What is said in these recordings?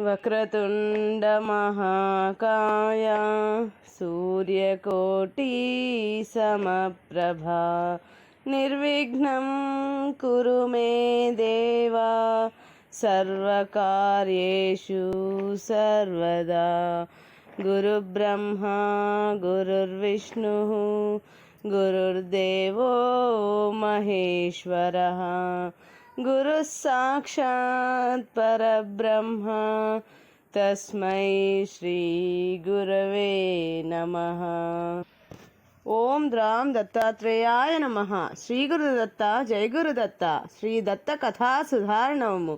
వక్రతుండ మహాకాయ సూర్యకోటి సమప్రభా నిర్విఘ్నం కురు మే దేవా సర్వకార్యేషు సర్వదా. గురుబ్రహ్మా గురుర్విష్ణుః గురుర్దేవో మహేశ్వరః గురుః సాక్షాత్ పరబ్రహ్మ తస్మై శ్రీ గురవే నమః. ఓం ద్రాం దత్తాత్రేయాయ నమః. శ్రీ గురుదత్త జయ గురుదత్త. శ్రీ దత్త కథా సుధారణము.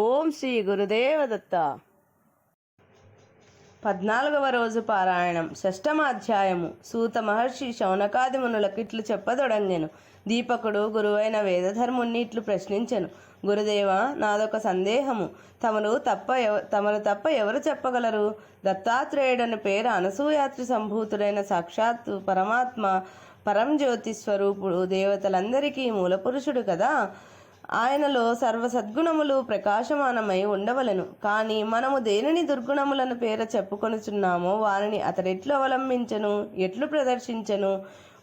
ఓం శ్రీ గురుదేవ దత్త. 14వ రోజు పారాయణం. 6వ అధ్యాయము. సూత మహర్షి శౌనకాది మునులకిట్లు చెప్పదొడంగెను. దీపకుడు గురువైన వేదధర్ముణ్ణి ఇట్లు ప్రశ్నించెను. గురుదేవ, నాదొక సందేహము. తమరు తప్ప ఎవరు చెప్పగలరు? దత్తాత్రేయుడని పేరు అనసూయాత్రి సంభూతుడైన సాక్షాత్తు పరమాత్మ పరంజ్యోతి స్వరూపుడు, దేవతలందరికీ మూలపురుషుడు కదా. ఆయనలో సర్వసద్గుణములు ప్రకాశమానమై ఉండవలెను. కానీ మనము దేనిని దుర్గుణములను పేర చెప్పుకొనుచున్నామో వారిని అతడెట్లు అవలంబించెను, ఎట్లు ప్రదర్శించెను?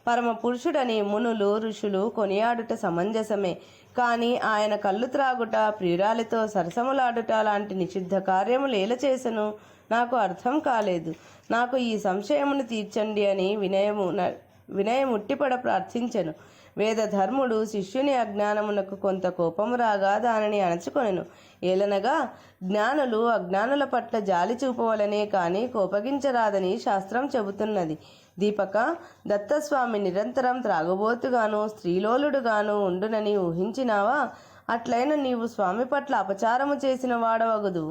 పరమ పురుషుడని మునులు ఋషులు కొనియాడుట సమంజసమే. కానీ ఆయన కళ్ళు త్రాగుట, ప్రియురాలితో సరసములాడుట లాంటి నిషిద్ధ కార్యములు ఏల చేసెను? నాకు అర్థం కాలేదు. నాకు ఈ సంశయమును తీర్చండి అని వినయముట్టిపడ ప్రార్థించెను. వేదధర్ముడు శిష్యుని అజ్ఞానమునకు కొంత కోపము రాగా దానిని అణచుకొనెను. ఏలనగా జ్ఞానులు అజ్ఞానుల పట్ల జాలి చూపవలనే కాని కోపగించరాదని శాస్త్రం చెబుతున్నది. దీపక, దత్తస్వామి నిరంతరం త్రాగుబోతుగాను స్త్రీలోలుడుగాను ఉండునని ఊహించినావా? అట్లయిన నీవు స్వామి పట్ల అపచారము చేసిన వాడవగుదు.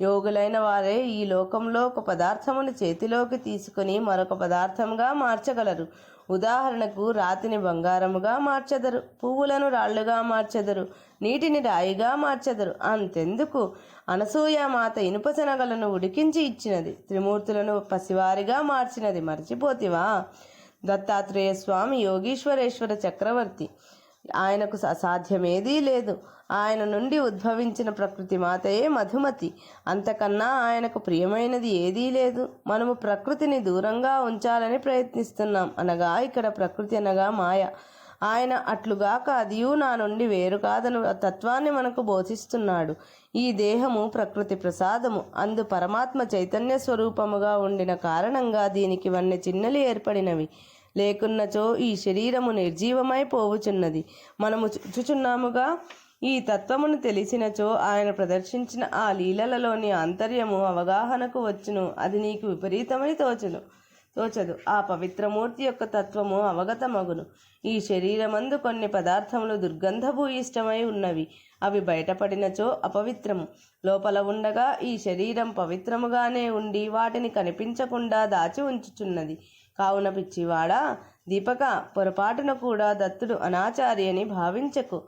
యోగులైన వారే ఈ లోకంలో ఒక పదార్థమును చేతిలోకి తీసుకుని మరొక పదార్థముగా మార్చగలరు. ఉదాహరణకు, రాతిని బంగారముగా మార్చెదరు, పువ్వులను రాళ్లుగా మార్చెదరు, నీటిని రాయిగా మార్చెదరు. అంతెందుకు, అనసూయమాత ఇనుప శనగలను ఉడికించి ఇచ్చినది, త్రిమూర్తులను పసివారిగా మార్చినది మర్చిపోతివా? దత్తాత్రేయ స్వామి యోగీశ్వరేశ్వర చక్రవర్తి. ఆయనకు అసాధ్యమేదీ లేదు. ఆయన నుండి ఉద్భవించిన ప్రకృతి మాతయే మధుమతి. అంతకన్నా ఆయనకు ప్రియమైనది ఏదీ లేదు. మనము ప్రకృతిని దూరంగా ఉంచాలని ప్రయత్నిస్తున్నాం. అనగా ఇక్కడ ప్రకృతి అనగా మాయ. ఆయన అట్లుగాక అదియు నా నుండి వేరు కాదను తత్వాన్ని మనకు బోధిస్తున్నాడు. ఈ దేహము ప్రకృతి ప్రసాదము. అందు పరమాత్మ చైతన్య స్వరూపముగా ఉండిన కారణంగా దీనికి వన్నె చిన్నలు ఏర్పడినవి. లేకున్నచో ఈ శరీరము నిర్జీవమై పోవుచున్నది. మనము చూచుచున్నాముగా. ఈ తత్వమును తెలిసినచో ఆయన ప్రదర్శించిన ఆ లీలలలోని ఆంతర్యము అవగాహనకు వచ్చును. అది నీకు విపరీతమని తోచదు. ఆ పవిత్రమూర్తి యొక్క తత్వము అవగతమగును. ఈ శరీరమందు కొన్ని పదార్థములు దుర్గంధభూయిష్టమై ఉన్నవి. అవి బయటపడినచో అపవిత్రము. లోపల ఉండగా ఈ శరీరం పవిత్రముగానే ఉండి వాటిని కనిపించకుండా దాచి ఉంచుచున్నది. కావున పిచ్చివాడా, దీపక, పొరపాటున కూడా దత్తుడు అనాచారి అని భావించకు.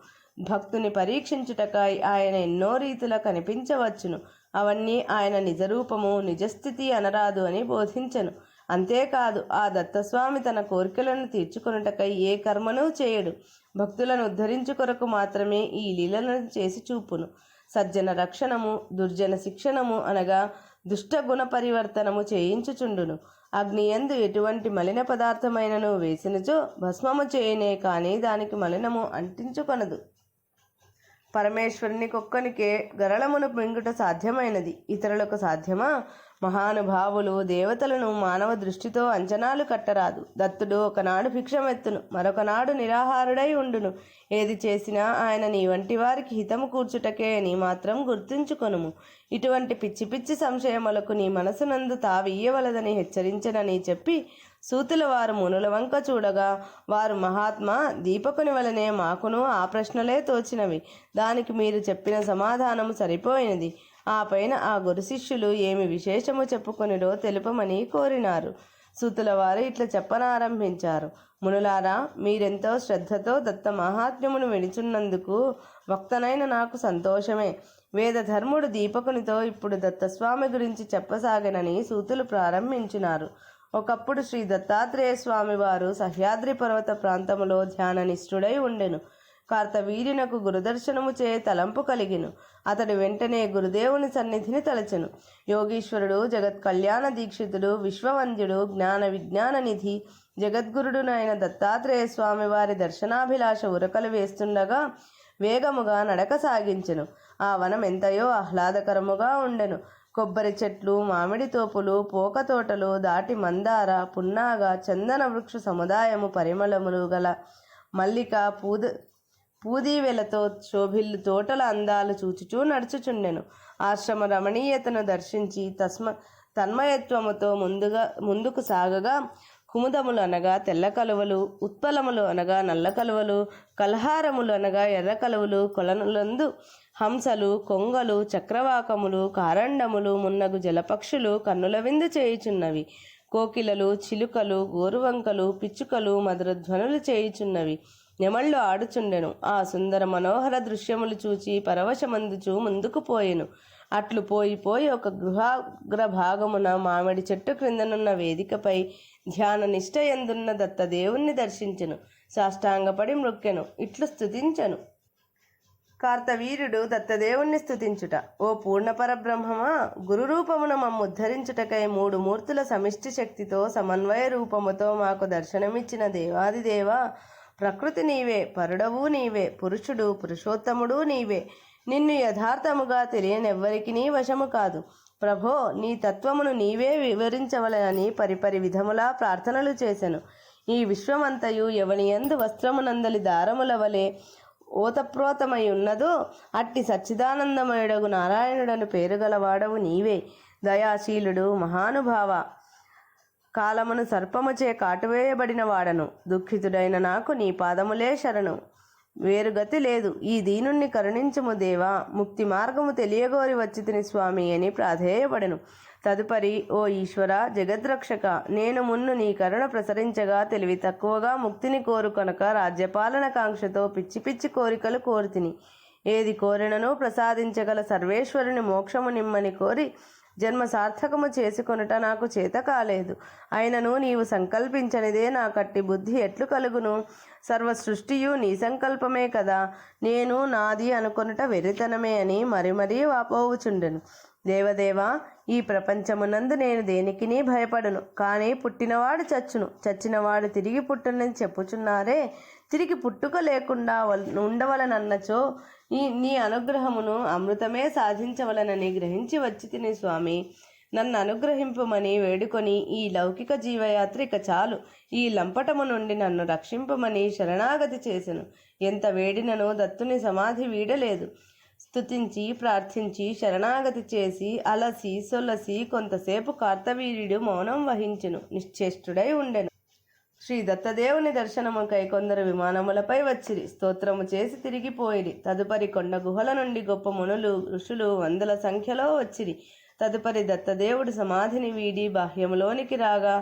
భక్తుని పరీక్షించుటకై ఆయన ఎన్నో రీతుల కనిపించవచ్చును. అవన్నీ ఆయన నిజరూపము నిజస్థితి అనరాదు అని బోధించెను. అంతేకాదు, ఆ దత్తస్వామి తన కోరికలను తీర్చుకొనుటకై ఏ కర్మనూ చేయడు. భక్తులను ఉద్ధరించు కొరకు మాత్రమే ఈ లీలలను చేసి చూపును. సజ్జన రక్షణము, దుర్జన శిక్షణము అనగా దుష్ట గుణ పరివర్తనము చేయించుచుండును. అగ్నియందు ఎటువంటి మలిన పదార్థమైనను వేసినచో భస్మము చేయనే కానీ దానికి మలినము అంటించుకొనదు. పరమేశ్వరుని కొక్కనికే గరళమును మింగుట సాధ్యమైనది, ఇతరులకు సాధ్యమా? మహానుభావులు దేవతలను మానవ దృష్టితో అంచనాలు కట్టరాదు. దత్తుడు ఒకనాడు భిక్షమెత్తును, మరొకనాడు నిరాహారుడై ఉండును. ఏది చేసినా ఆయన నీ వంటి వారికి హితము కూర్చుటకే అని మాత్రం గుర్తుంచుకొనుము. ఇటువంటి పిచ్చి పిచ్చి సంశయములకు నీ మనసునందు తావియ్యవలదని హెచ్చరించనని చెప్పి సూతుల వారు మునుల వంక చూడగా, వారు మహాత్మా, దీపకుని వలనే మాకును ఆ ప్రశ్నలే తోచినవి. దానికి మీరు చెప్పిన సమాధానము సరిపోయినది. ఆ పైన ఆ గురు శిష్యులు ఏమి విశేషము చెప్పుకొనిరో తెలుపమని కోరినారు. సూతుల వారు ఇట్లా చెప్పనారంభించారు. మునులారా, మీరెంతో శ్రద్ధతో దత్త మహాత్మ్యమును వినిచున్నందుకు వక్తనైన నాకు సంతోషమే. వేదధర్ముడు దీపకునితో ఇప్పుడు దత్తస్వామి గురించి చెప్పసాగనని సూతులు ప్రారంభించినారు. ఒకప్పుడు శ్రీ దత్తాత్రేయ స్వామి వారు సహ్యాద్రి పర్వత ప్రాంతములో ధ్యాన నిష్ఠుడై ఉండెను. కార్తవీర్యునకు గురుదర్శనము చే తలంపు కలిగెను. అతడు వెంటనే గురుదేవుని సన్నిధిని తలచెను. యోగీశ్వరుడు, జగత్ కళ్యాణ దీక్షితుడు, విశ్వవంద్యుడు, జ్ఞాన విజ్ఞాన నిధి, జగద్గురుడునైన దత్తాత్రేయ స్వామి వారి దర్శనాభిలాష ఉరకలు వేస్తుండగా వేగముగా నడక సాగించెను. ఆ వనం ఎంతయో ఆహ్లాదకరముగా ఉండెను. కొబ్బరి చెట్లు, మామిడి తోపులు, పోక తోటలు దాటి మందార, పున్నాగ, చందన వృక్ష సముదాయము, పరిమళములు గల మల్లిక, పూదీవెలతో శోభిల్లు తోటల అందాలు చూచుచూ నడుచుచుండెను. ఆశ్రమ రమణీయతను దర్శించి తన్మయత్వముతో ముందుకు సాగగా కుముదములు అనగా తెల్ల కలువలు, ఉత్పలములు అనగా నల్ల కలువలు, కల్హారములు అనగా ఎర్ర కలువలు, కొలనులందు హంసలు, కొంగలు, చక్రవాకములు, కారండములు మున్నగు జలపక్షులు కన్నుల విందు చేయుచున్నవి. కోకిలలు, చిలుకలు, గోరువంకలు, పిచ్చుకలు మధుర ధ్వనులు చేయుచున్నవి. నెమళ్ళు ఆడుచుండెను. ఆ సుందర మనోహర దృశ్యములు చూచి పరవశమందుచు ముందుకు పోయెను. అట్లు పోయి ఒక గృహాగ్ర భాగమున మామిడి చెట్టు క్రిందనున్న వేదికపై ధ్యాన నిష్ట యందున్న దత్తదేవుణ్ణి దర్శించెను. సాష్టాంగపడి మ్రొక్కెను. ఇట్లు స్తుతించెను. కార్తవీర్యుడు దత్తదేవుణ్ణి స్తుతించుట. ఓ పూర్ణపరబ్రహ్మమా, గురురూపమున మమ్ముద్ధరించుటకై 3 మూర్తుల సమిష్టి శక్తితో సమన్వయ రూపముతో మాకు దర్శనమిచ్చిన దేవాదిదేవా, ప్రకృతి నీవే, పరుడవు నీవే, పురుషుడు పురుషోత్తముడు నీవే. నిన్ను యథార్థముగా తెలియనెవ్వరికి నీ వశము కాదు. ప్రభో, నీ తత్వమును నీవే వివరించవలనని పరిపరి విధములా ప్రార్థనలు చేసెను. ఈ విశ్వమంతయు ఎవనియందు వస్త్రమునందలి దారముల వలె ఓతప్రోతమై ఉన్నదో అట్టి సచ్చిదానందమయుడగు నారాయణుడను పేరుగలవాడవు నీవే. దయాశీలుడు, మహానుభావ, కాలమును సర్పముచే కాటువేయబడిన వాడను. దుఃఖితుడైన నాకు నీ పాదములే శరణు. వేరుగతి లేదు. ఈ దీనుణ్ణి కరుణించుము దేవా. ముక్తి మార్గము తెలియగోరి వచ్చితిని స్వామి అని ప్రాధేయపడెను. తదుపరి, ఓ ఈశ్వర, జగద్రక్షక, నేను మున్ను నీ కరుణ ప్రసరించగా తెలివి తక్కువగా ముక్తిని కోరుకొనక రాజ్యపాలన కాంక్షతో పిచ్చి పిచ్చి కోరికలు కోరితిని. ఏది కోరినను ప్రసాదించగల సర్వేశ్వరుని మోక్షము నిమ్మని కోరి జన్మ సార్థకము చేసుకొనుట నాకు చేత కాలేదు. అయినను నీవు సంకల్పించనిదే నా కట్టి బుద్ధి ఎట్లు కలుగును? సర్వ సృష్టియు నీ సంకల్పమే కదా. నేను నాది అనుకొనుట వెర్రితనమే అని మరీ వాపోవుచుండెను. దేవదేవా, ఈ ప్రపంచమునందు నేను దేనికినీ భయపడను. కానీ పుట్టినవాడు చచ్చును, చచ్చినవాడు తిరిగి పుట్టునని చెప్పుచున్నారే. తిరిగి పుట్టుక లేకుండా ఉండవలనన్నచో నీ అనుగ్రహమును అమృతమే సాధించవలనని గ్రహించి వచ్చి తిని స్వామి. నన్ను అనుగ్రహింపమని వేడుకొని ఈ లౌకిక జీవయాత్ర ఇక చాలు, ఈ లంపటము నుండి నన్ను రక్షింపమని శరణాగతి చేసెను. ఎంత వేడినను దత్తుని సమాధి వీడలేదు. స్తుతించి ప్రార్థించి శరణాగతి చేసి అలసి సొలసి కొంతసేపు కార్తవీర్యుడు మౌనం వహించెను. నిశ్చేష్టుడై ఉండెను. శ్రీ దత్తదేవుని దర్శనముకై కొందరు విమానములపై వచ్చిరి. స్తోత్రము చేసి తిరిగిపోయిరి. తదుపరి కొండ గుహల నుండి గొప్ప మునులు, ఋషులు వందల సంఖ్యలో వచ్చిరి. తదుపరి దత్తదేవుడు సమాధిని వీడి బాహ్యములోనికి రాగా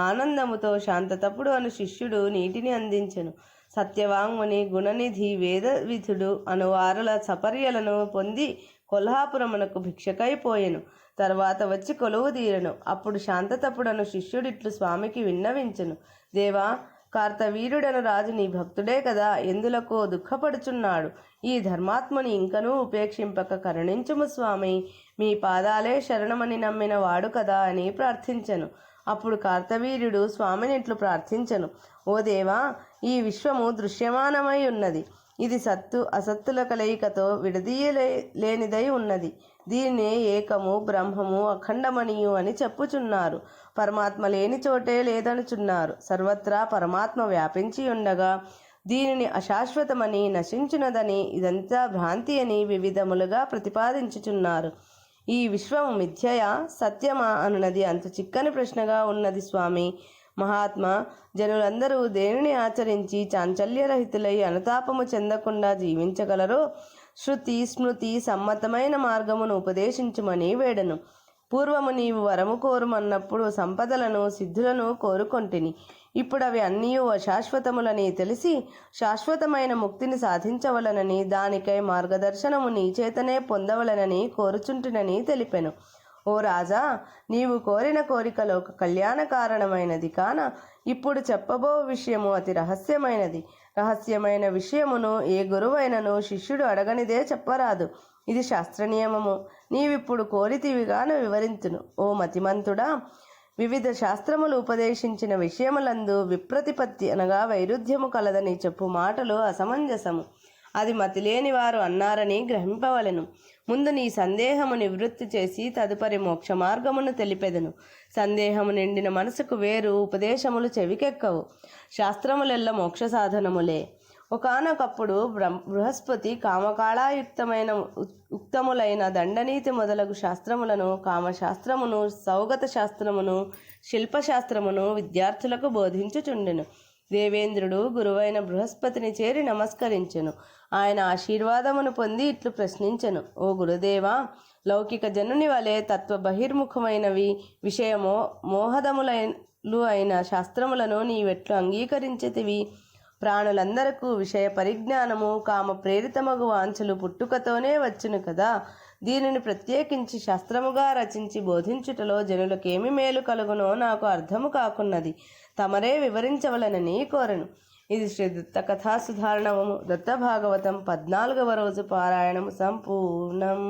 ఆనందముతో శాంతతపుడు అను శిష్యుడు నీటిని అందించెను. సత్యవాంగ్ముని, గుణనిధి, వేదవిధుడు అను వారల సపర్యలను పొంది కొల్హాపురమునకు భిక్షకై పోయెను. తర్వాత వచ్చి కొలువు తీరెను. అప్పుడు శాంతతపుడను శిష్యుడిట్లు స్వామికి విన్నవించెను. దేవా, కార్తవీర్యుడను రాజు నీ భక్తుడే కదా, ఎందులకో దుఃఖపడుచున్నాడు. ఈ ధర్మాత్ముని ఇంకనూ ఉపేక్షింపక కరుణించుము స్వామి. మీ పాదాలే శరణమని నమ్మిన వాడు కదా అని ప్రార్థించెను. అప్పుడు కార్తవీర్యుడు స్వామిని ఇట్లు ప్రార్థించెను. ఓ దేవా, ఈ విశ్వము దృశ్యమానమై ఉన్నది. ఇది సత్తు అసత్తుల కలయికతో విడదీయలేనిదై ఉన్నది. దీనినే ఏకము, బ్రహ్మము, అఖండమణియు అని చెప్పుచున్నారు. పరమాత్మ లేని చోటే లేదనుచున్నారు. సర్వత్రా పరమాత్మ వ్యాపించి ఉండగా దీనిని అశాశ్వతమని, నశించునదని, ఇదంతా భ్రాంతి అని వివిధములుగా ప్రతిపాదించుచున్నారు. ఈ విశ్వము మిథ్యయా సత్యమా అనున్నది అంత చిక్కని ప్రశ్నగా ఉన్నది స్వామి. మహాత్మా, జనులందరూ దేనిని ఆచరించి చాంచల్యరహితులై అనుతాపము చెందకుండా జీవించగలరో శృతి స్మృతి సమ్మతమైన మార్గమును ఉపదేశించుమని వేడను. పూర్వము నీవు వరము కోరుమన్నప్పుడు సంపదలను సిద్ధులను కోరుకొంటిని. ఇప్పుడు అవి అన్నీ అశాశ్వతములని తెలిసి శాశ్వతమైన ముక్తిని సాధించవలనని, దానికై మార్గదర్శనము నీ చేతనే పొందవలనని కోరుచుంటునని తెలిపెను. ఓ రాజా, నీవు కోరిన కోరిక లోక కళ్యాణ కారణమైనది కాన ఇప్పుడు చెప్పబో విషయము అతి రహస్యమైనది. రహస్యమైన విషయమును ఏ గురువైనను శిష్యుడు అడగనిదే చెప్పరాదు. ఇది శాస్త్రనియమము. నీవిప్పుడు కోరితివిగాన వివరింతును. ఓ మతిమంతుడా, వివిధ శాస్త్రములు ఉపదేశించిన విషయములందు విప్రతిపత్తి అనగా వైరుధ్యము కలదని చెప్పు మాటలు అసమంజసము. అది మతిలేని వారు అన్నారని గ్రహింపవలెను. ముందు నీ సందేహము నివృత్తి చేసి తదుపరి మోక్ష మార్గమును తెలిపెదను. సందేహము నిండిన మనసుకు వేరు ఉపదేశములు చెవికెక్కవు. శాస్త్రములెల్ల మోక్ష సాధనములే. ఒకానొకప్పుడు బృహస్పతి కామకాళాయుక్తమైన ఉక్తములైన దండనీతి మొదలగు శాస్త్రములను, కామశాస్త్రమును, సౌగత శాస్త్రమును, శిల్పశాస్త్రమును విద్యార్థులకు బోధించుచుండెను. దేవేంద్రుడు గురువైన బృహస్పతిని చేరి నమస్కరించెను. ఆయన ఆశీర్వాదమును పొంది ఇట్లు ప్రశ్నించెను. ఓ గురుదేవా, లౌకిక జనుని వలె తత్వ బహిర్ముఖమైనవి విషయమో మోహదములు అయిన శాస్త్రములను నీవెట్లు అంగీకరించితివి? ప్రాణులందరకు విషయ పరిజ్ఞానము కామ ప్రేరితమగు వాంఛలు పుట్టుకతోనే వచ్చును కదా. దీనిని ప్రత్యేకించి శాస్త్రముగా రచించి బోధించుటలో జనులకేమి మేలు కలుగునో నాకు అర్థము కాకున్నది. తమరే వివరించవలనని కోరెను. ఇది శ్రీ దత్త కథా సుధారణము. దత్త భాగవతం 14వ రోజు పారాయణము సంపూర్ణం.